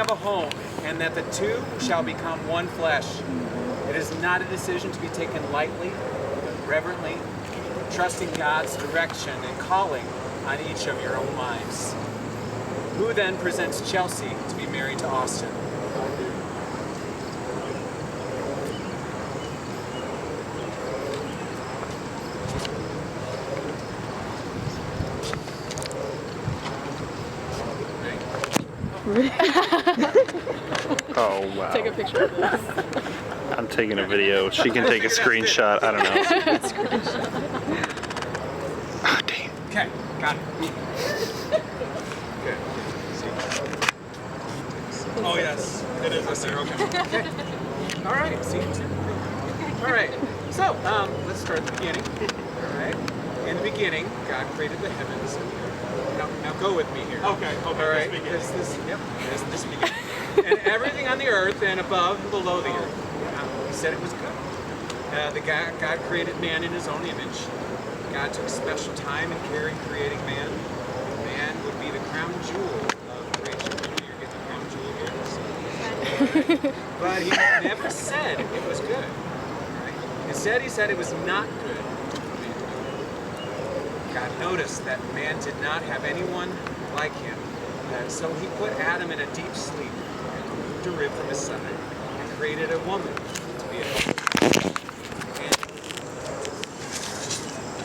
of a home, and that the two shall become one flesh. It is not a decision to be taken lightly, but reverently, trusting God's direction and calling on each of your own lives. Who then presents Chelsey to be married to Austin? Oh, wow. Take a picture of this. I'm taking a video. She can take a screenshot. I don't know. Oh, damn. Okay, got it. Good. Oh, yes. It is up there. Okay. All right. See you too. All right. So, let's start at the beginning. All right. In the beginning, God created the heavens. Now go with me here. Okay. All right. This beginning. And everything on the earth and above and below the earth. He said it was good. God created man in his own image. God took special time and care in creating man. Man would be the crown jewel of creation. You're getting the crown jewel here. So. But he never said it was good. Right? Instead, he said it was not good. God noticed that man did not have anyone like him. So he put Adam in a deep sleep and removed a rib from his side and created a woman to be a helper.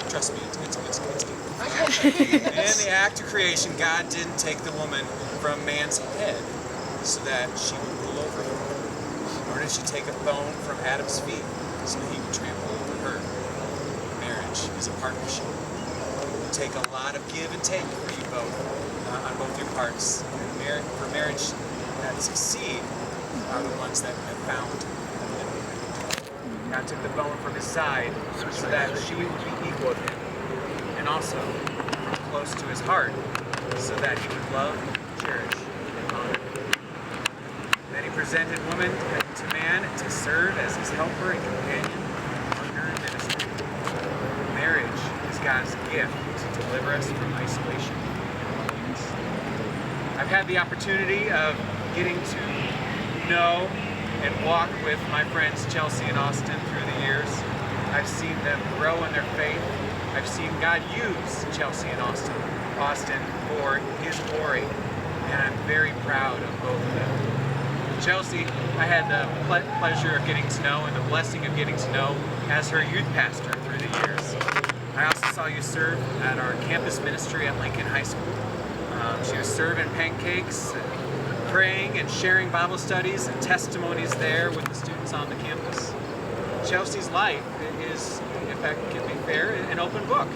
Trust me, it's good. In the act of creation, God didn't take the woman from man's head so that she would rule over him. Nor did she take a bone from Adam's feet so that he would trample over her. Marriage is a partnership. It will take a lot of give and take for you both, on both your parts. And for marriage to succeed are the ones that have found the middle. God took the bone from his side so that she would be equal to him, and also from close to his heart so that he would love, cherish, and honor. Then he presented woman to man to serve as his helper and companion in partner in ministry. Marriage is God's gift to deliver us from isolation and loneliness. I've had the opportunity of getting to know and walk with my friends Chelsey and Austin through the years. I've seen them grow in their faith. I've seen God use Chelsey and Austin for his glory, and I'm very proud of both of them. Chelsey, I had the pleasure of getting to know and the blessing of getting to know as her youth pastor through the years. I also saw you serve at our campus ministry at Lincoln High School. She was serving pancakes, praying and sharing Bible studies and testimonies there with the students on the campus. Chelsey's life is, if I can be fair, an open book.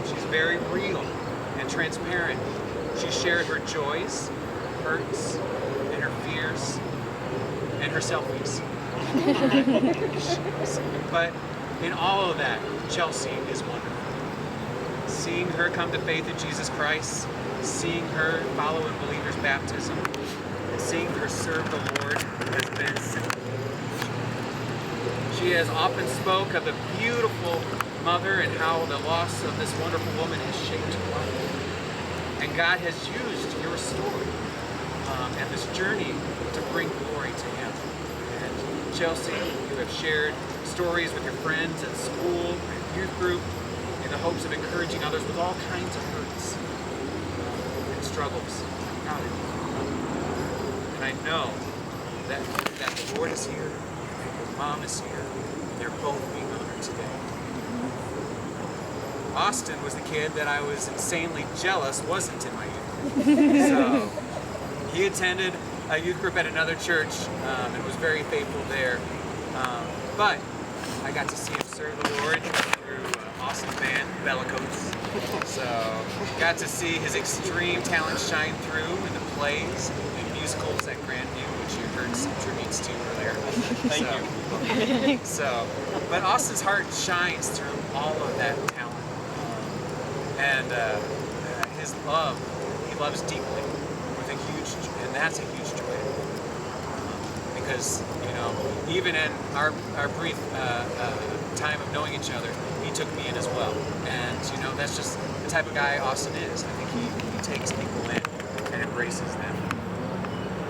She's very real and transparent. She shared her joys, hurts, and her fears, and her selfies. But in all of that, Chelsey is wonderful. Seeing her come to faith in Jesus Christ, seeing her follow in believers' baptism, and seeing her serve the Lord has been simple. She has often spoke of the beautiful mother and how the loss of this wonderful woman has shaped her life. And God has used your story and this journey to bring glory to Him. And Chelsey, you have shared stories with your friends at school, at youth group, in the hopes of encouraging others with all kinds of hurts and struggles. I'm proud of you. And I know that the Lord is here, and your mom is here, and they're both being honored today. Austin was the kid that I was insanely jealous wasn't in my youth. So he attended a youth group at another church and was very faithful there. But I got to see him serve the Lord through awesome band, Bellicoats. So got to see his extreme talent shine through in the plays and musicals at Grandview, which you heard some tributes to earlier. Thank you. So, but Austin's heart shines through all of that talent. And his love, he loves deeply with a huge, and that's a huge joy. Because, you know, even in our brief time of knowing each other, he took me in as well. And, you know, that's just the type of guy Austin is. I think he takes people in and embraces them.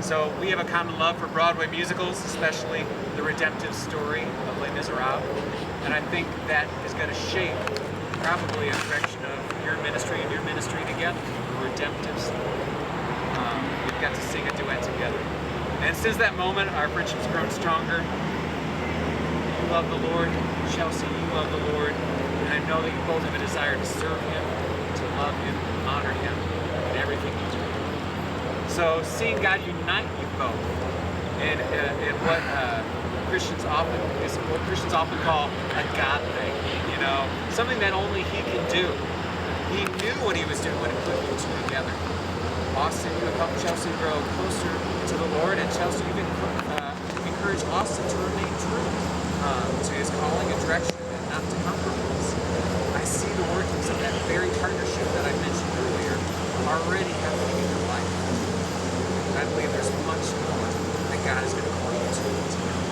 So we have a common love for Broadway musicals, especially the redemptive story of Les Miserables. And I think that is going to shape probably a direction of your ministry and your ministry together, a redemptive story. We've got to sing a duet together. And since that moment, our friendship's grown stronger. You love the Lord, Chelsey, you love the Lord, and I know that you both have a desire to serve Him, to love Him, honor Him in everything you do. So seeing God unite you both in what Christians often call a God thing, you know, something that only He can do. He knew what He was doing when He put you two together. Austin, you have helped Chelsey grow closer to the Lord, and Chelsey, you've encouraged Austin to remain true to his calling and direction and not to compromise. I see the workings of that very partnership that I mentioned earlier already happening in your life. I believe there's much more that God is going to call you to together.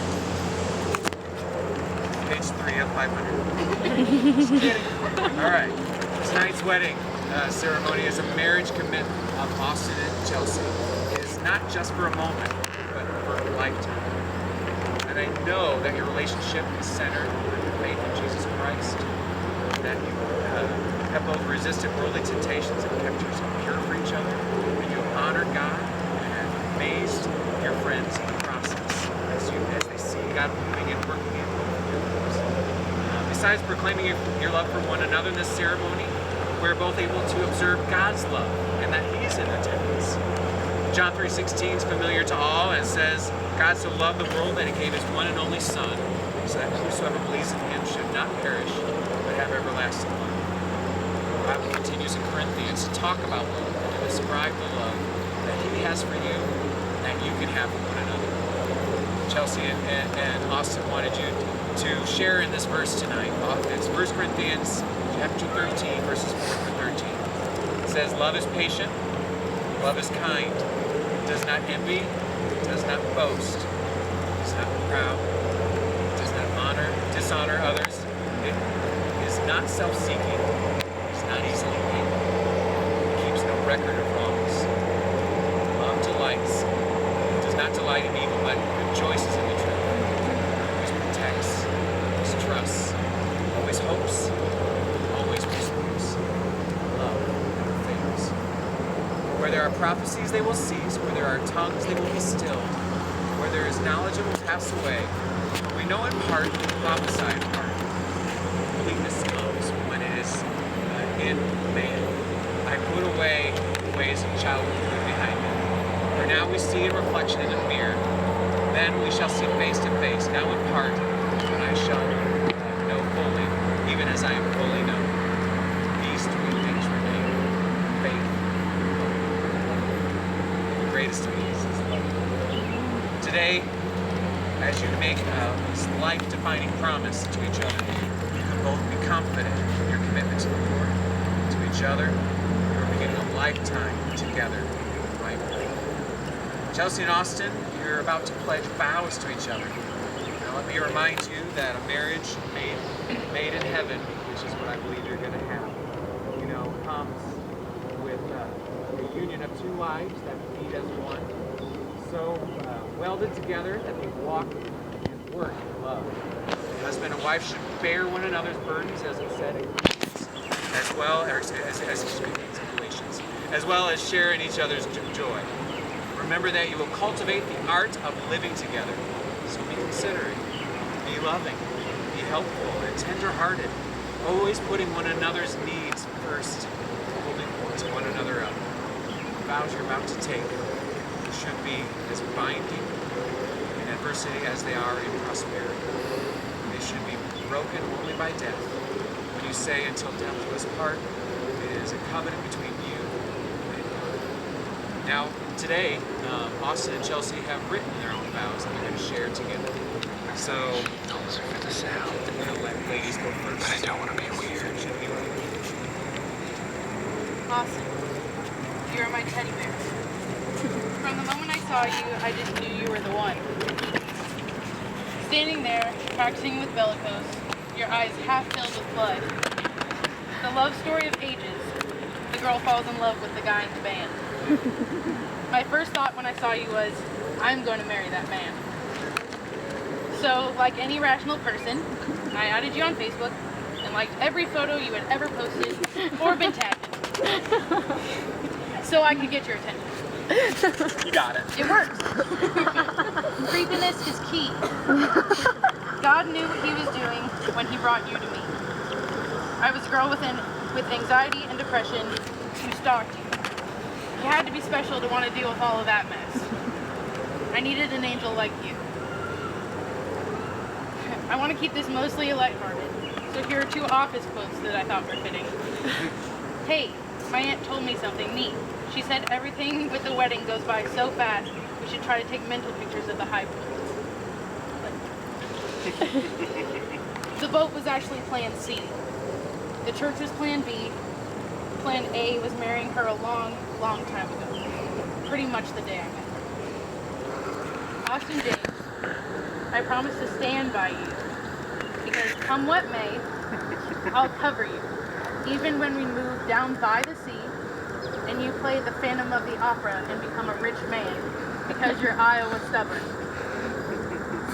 Page 3 of 500. Just kidding. All right. Tonight's wedding ceremony is a marriage commitment of Austin and Chelsey. It is not just for a moment, but for a lifetime. And I know that your relationship is centered on your faith in Jesus Christ, that you have both resisted worldly temptations and kept yourself pure for each other, and you have honored God and have amazed your friends in the process as they see God moving and working in both of your lives. Besides proclaiming your love for one another in this ceremony, we're both able to observe God's love and that He's in attendance. John 3:16 is familiar to all, and it says, God so loved the world that He gave His one and only Son, so that whosoever believes in Him should not perish, but have everlasting life. The Bible continues in Corinthians to talk about love, to describe the love that He has for you, that you can have for one another. Chelsey and Austin wanted you to share in this verse tonight. It's 1 Corinthians chapter 13, verses 4 through 13. It says, love is patient, love is kind, does not envy, does not boast, is not proud, does not dishonor others, it is not self-seeking, is not easily angered, keeps no record of wrongs. Love delights, does not delight in evil, but rejoices in the truth, always protects, always trusts, always hopes, always pursues. Love never fails. Where there are prophecies, they will cease. Where there are tongues, they will be stilled. Where there is knowledge, it will pass away. We know in part, we prophesy in part. Completeness comes when it is in man. I put away the ways of childhood behind me. For now we see in reflection in a mirror. Then we shall see face to face. Now in part, but I shall know fully, even as I am fully known. These three things remain: faith, the greatest of these is love. Today, as you make this life-defining promise to each other, you can both be confident in your commitment to the Lord, to each other. You are beginning a lifetime together right now. Chelsey and Austin, you're about to pledge vows to each other. Now let me remind you that a marriage made in heaven, which is what I believe you're going to have, comes with the union of two lives that meet as one, so welded together that they walk and work in love. Husband and wife should bear one another's burdens, as it said in Galatians, as well as share in each other's joy. Remember that you will cultivate the art of living together. So be considerate, be loving, be helpful and tender-hearted, always putting one another's needs first, holding to one another up. The vows you're about to take should be as binding in adversity as they are in prosperity. They should be broken only by death. When you say, until death do us part, it is a covenant between you and God. Now, today, Austin and Chelsey have written their own vows that they're going to share together. So, Those are for the sound. I'm going to let ladies go first. But I don't want to be weird. Austin, you are my teddy bear. From the moment I saw you, I just knew you were the one. Standing there, practicing with bellicose, your eyes half filled with blood. The love story of ages. The girl falls in love with the guy in the band. My first thought when I saw you was, I'm going to marry that man. So, like any rational person, I added you on Facebook and liked every photo you had ever posted or been tagged in. So I could get your attention. You got it. It works. Creepiness is key. God knew what he was doing when he brought you to me. I was a girl with anxiety and depression who stalked you. You had to be special to want to deal with all of that mess. I needed an angel like you. I want to keep this mostly lighthearted, so here are 2 office quotes that I thought were fitting. Hey, my aunt told me something neat. She said everything with the wedding goes by so fast, we should try to take mental pictures of the high point. The boat was actually Plan C. The church was Plan B. Plan A was marrying her a long, long time ago. Pretty much the day I met her. Austin James, I promise to stand by you. Because come what may, I'll cover you. Even when we move down by the sea, and you play the Phantom of the Opera and become a rich man because you're Iowa stubborn.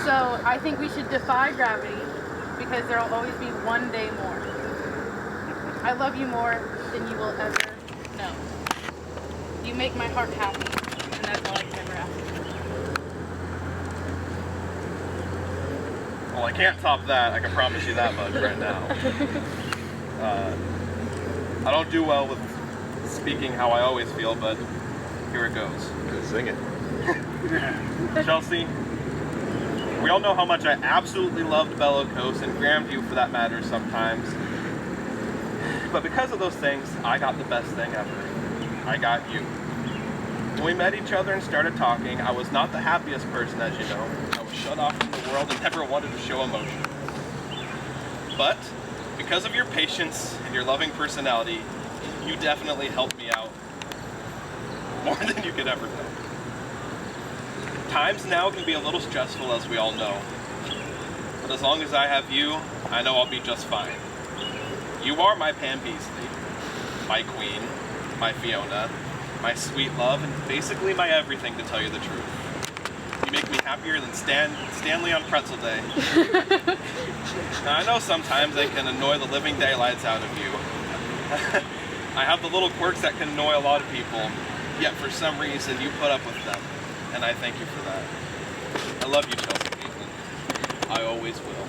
So I think we should defy gravity because there'll always be one day more. I love you more than you will ever know. You make my heart happy, and that's all I can ever ask for. Well, I can't top that. I can promise you that much right now. I don't do well with speaking how I always feel, but here it goes. Sing it. Chelsey, we all know how much I absolutely loved Bellicose and Grandview for that matter sometimes. But because of those things, I got the best thing ever. I got you. When we met each other and started talking, I was not the happiest person, as you know. I was shut off from the world and never wanted to show emotion. But because of your patience and your loving personality, you definitely helped me out more than you could ever know. Times now can be a little stressful, as we all know. But as long as I have you, I know I'll be just fine. You are my Pam Beasley, my queen, my Fiona, my sweet love, and basically my everything, to tell you the truth. You make me happier than Stanley on Pretzel Day. Now, I know sometimes I can annoy the living daylights out of you. I have the little quirks that can annoy a lot of people, yet for some reason you put up with them, and I thank you for that. I love you, Chelsey Caitlin. I always will.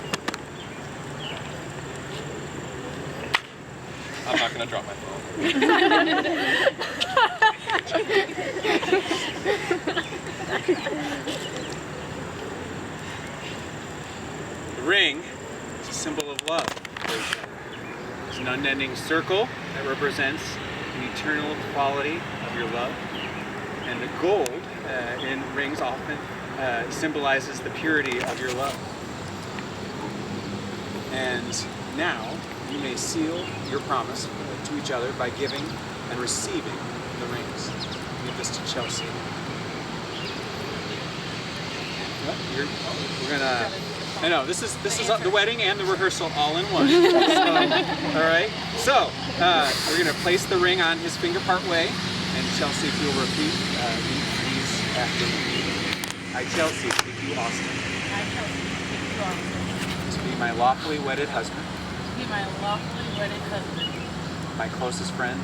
I'm not gonna drop my phone. The ring is a symbol of love. It's an unending circle that represents the eternal quality of your love. And the gold in rings often symbolizes the purity of your love. And now you may seal your promise to each other by giving and receiving the rings. Give this to Chelsey. We're gonna. I know this is the wedding and the rehearsal all in one. So, all right. So we're gonna place the ring on his finger part way, and Chelsey, if you'll repeat these after me. I, Chelsey, speak you, Austin. I, Chelsey, speak you, Austin. To be my lawfully wedded husband. To be my lawfully wedded husband. My closest friend.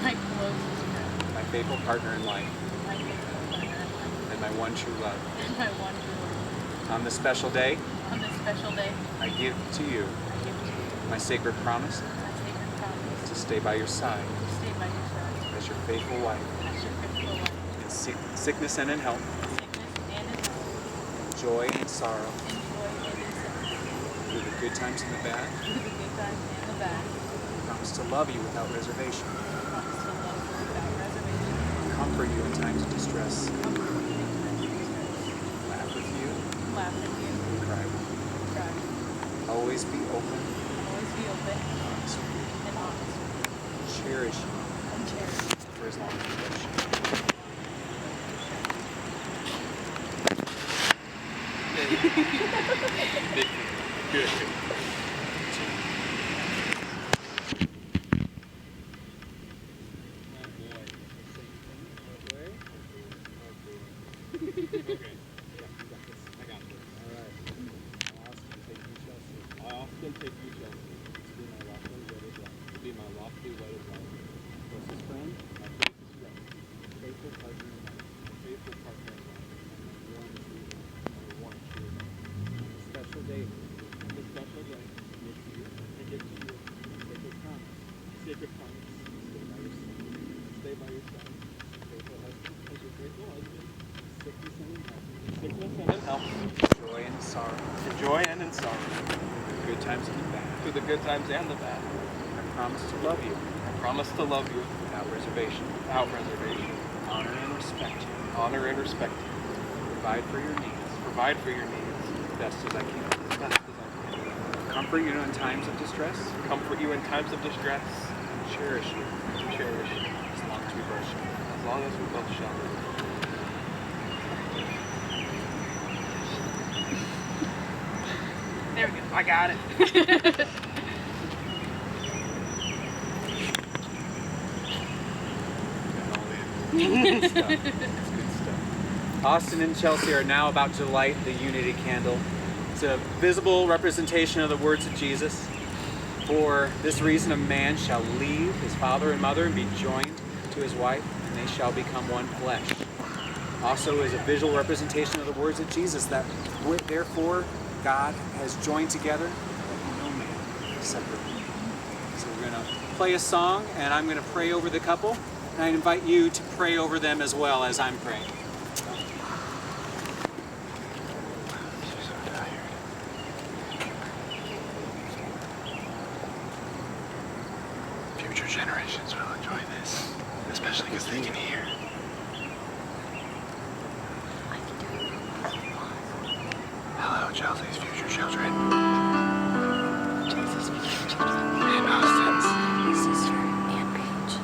My closest friend. My faithful partner in life. My faithful partner in life. And my one true love. And my one true love. On this special day, On this special day, I give to you I give to you my sacred promise my sacred promise to stay by your side to stay by your side as your faithful wife as your faithful wife, in sickness and in health, sickness and in health, in joy and sorrow, in joy and in sorrow, through the good times and the bad. through the good times and the bad. I promise to love you without reservation, I promise to love you without reservation, comfort you in times of distress, comfort you in times of distress, laugh with you, laugh with you, and cry with you. cry, Always be open, always be open and honest with you. and honest, Cherish you and cherish you. for as long as you wish. Good. sorrow, in joy and in sorrow, the good times and the bad. through the good times and the bad. I promise to love you I promise to love you without reservation, without reservation, honor and respect you, honor and respect you, provide for your needs, provide for your needs, best as I can, best as I can, comfort you in times of distress, comfort you in times of distress, and cherish you cherish you as long as we both shall. as long as we both shall live. There we go. I got it. It's good stuff. Austin and Chelsey are now about to light the unity candle. It's a visible representation of the words of Jesus. For this reason, a man shall leave his father and mother and be joined to his wife, and they shall become one flesh. Also is a visual representation of the words of Jesus that therefore God has joined together, let no man separate. So we're going to play a song, and I'm going to pray over the couple. And I invite you to pray over them as well as I'm praying. Future generations will enjoy this, especially because they can hear. Hello, Chelsea's future children. And Austin's. Sister and Paige.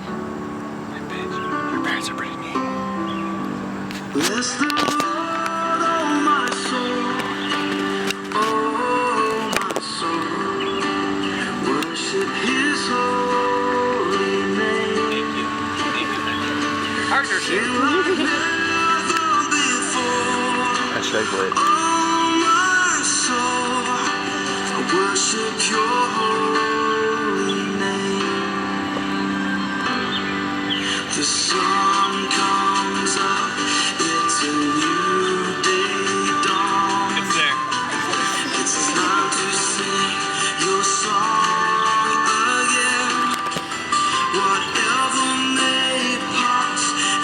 And Paige, your parents are pretty neat. Bless the Lord, oh my soul, oh my soul, worship His holy name. Partnership. Like never before, Hashtag lit. oh my soul, I worship Your holy name. The sun comes up, it's a new day dawn. It's there. It's time to sing your song again. Whatever may pass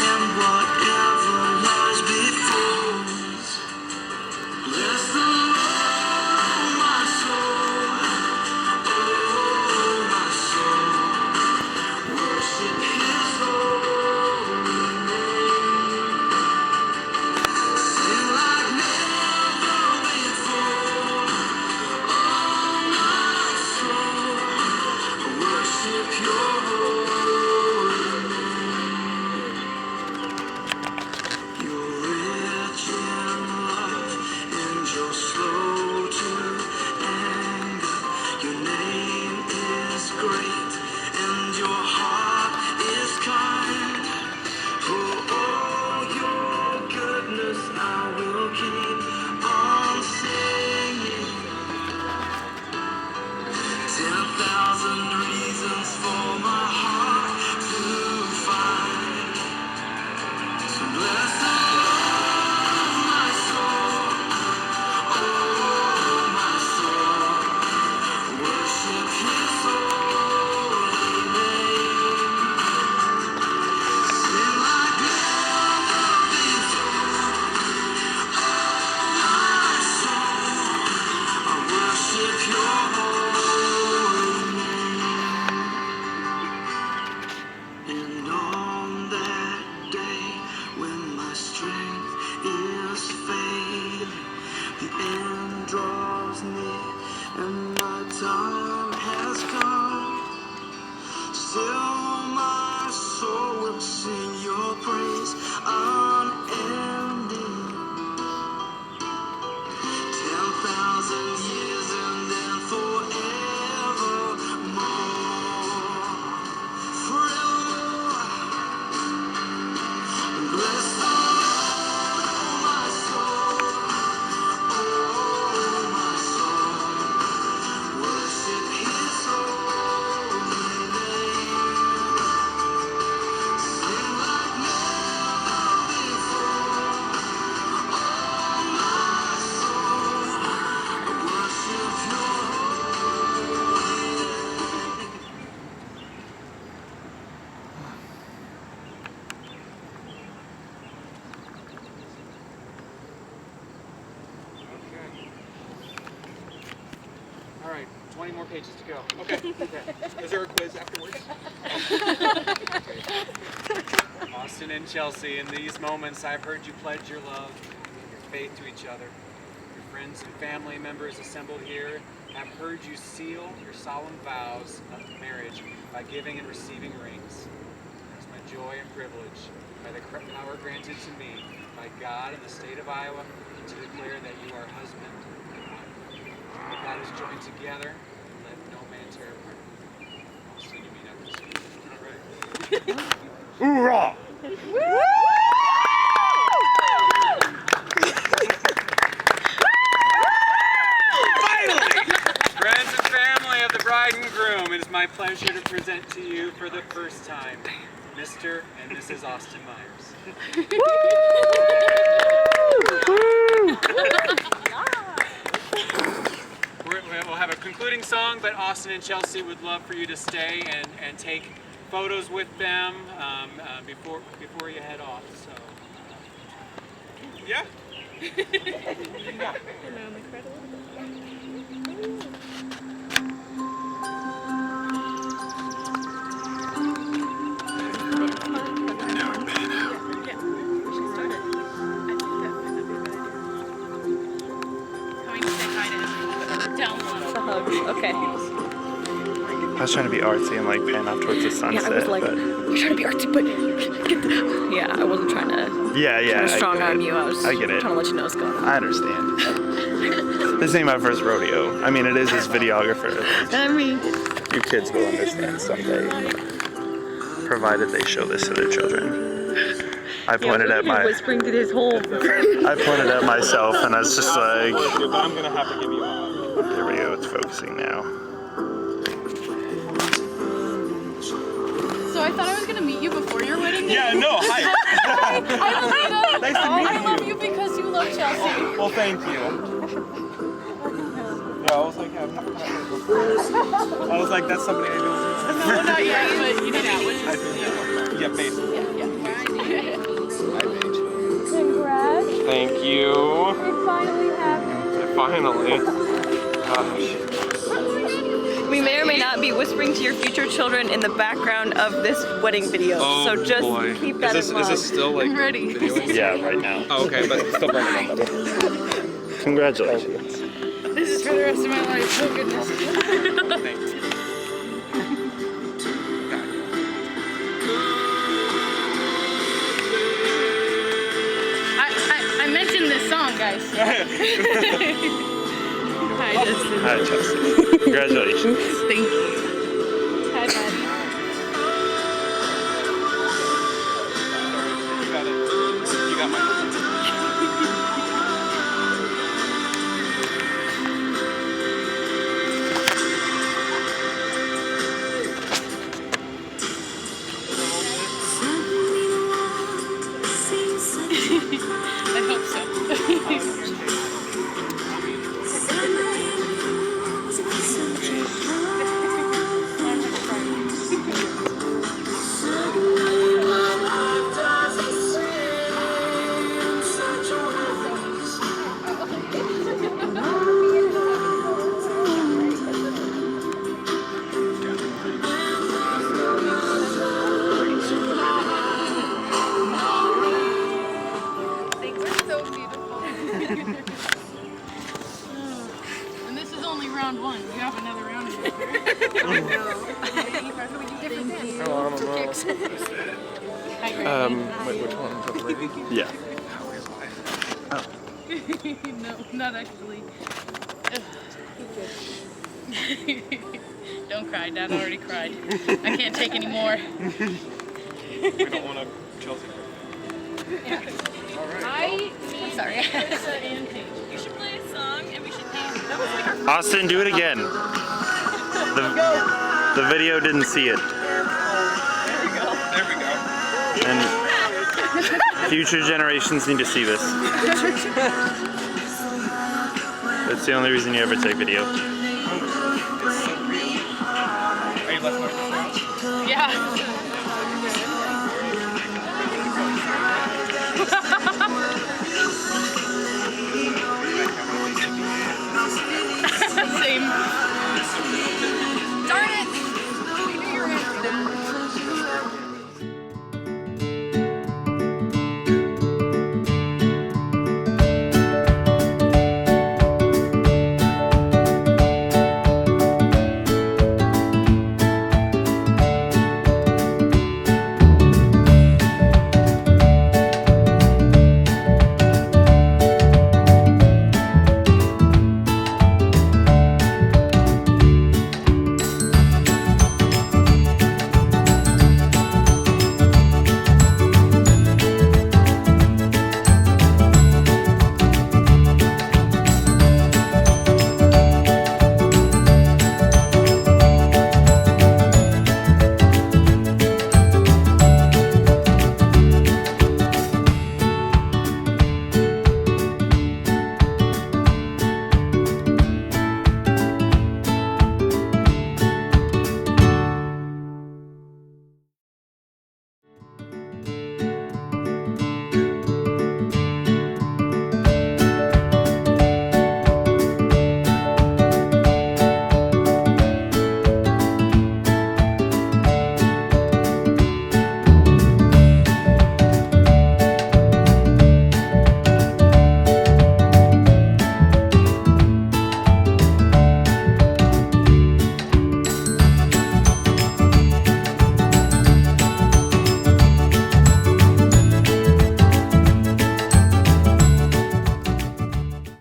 and whatever lies before us. Bless the Lord, oh my soul, oh my soul. Worship His holy name. Sing like never before. Oh my soul, worship Your holy name. You're rich in love and You're slow to anger. Your name is great and Your heart is kind. Oh, Your goodness I will keep on singing. 10,000 reasons for my heart to find. So bless the Lord, my soul, oh my soul. Worship His holy name. Sing like never before. Oh my soul, I worship Your holy name. And on that day when my strength is failing, the end draws near and my time has come. Still my soul will sing Your praise unending. 10,000 years and then forevermore. Forevermore. Bless the Lord, oh my soul, oh my soul. Worship His holy name. Sing like never before. 20 more pages to go. Okay. Is there a quiz afterwards? Austin and Chelsey, in these moments I've heard you pledge your love, your faith to each other. Your friends and family members assembled here have heard you seal your solemn vows of marriage by giving and receiving rings. It's my joy and privilege, by the power granted to me by God in the state of Iowa, to declare that you are husband and wife. God is joined together, and let no man tear apart. I'll see you meet up this week. All right. Hoorah! Friends and family of the bride and groom, it is my pleasure to present to you for the first time, Mr. and Mrs. Austin Myers. We'll have a concluding song, but Austin and Chelsey would love for you to stay and take photos with them before you head off. So, Yeah. Now we're paying out. Coming to say hi to him. Down low. The hugs. Okay. I was trying to be artsy and like pan off towards the sunset. Yeah, I was like, but I'm trying to be artsy, but yeah, I wasn't trying to. yeah, Trying to strong arm you. I was I get it. trying to let you know what's going on. I understand. This ain't my first rodeo. I mean, it is his videographer. I mean, You kids will understand someday, provided they show this to their children. I pointed at whispering to his whole. I pointed at myself, and I was just like, But I'm gonna have to give you a hug. there we go. It's focusing now. So I thought I was gonna meet you before your wedding. Yeah, no, hi. I don't know. Nice to meet I love you because you love Chelsey. Well, thank you. Yeah, I was like, I was like, that's somebody I know. No, not yet, but you did out, which is Yeah, basically. Hi, Paige. Congrats! Thank you. It finally happened. Finally. Gosh. We may or may not be whispering to your future children in the background of this wedding video, so just keep that in mind. Is this still like I'm ready. videoing? Yeah, right now. Oh, okay, but still burning on. Congratulations. This is for the rest of my life. Oh goodness. Thank you. I mentioned this song, guys. Hi, Justin. Hi, Chelsey. Congratulations. Thank you. Hi, Daddy. You got it. You got my. I hope so. So beautiful. And this is only round one. You have another round in there. Hi, Granny. Wait, which one? The lady? Yeah. No, not actually. Don't cry. Dad already cried. I can't take any more. We don't want to Chelsea. I'm sorry. You should play a song and we should dance. That was like our Austin, do it again. The video didn't see it. There we go. And future generations need to see this. That's the only reason you ever take video. Are you left? Yeah.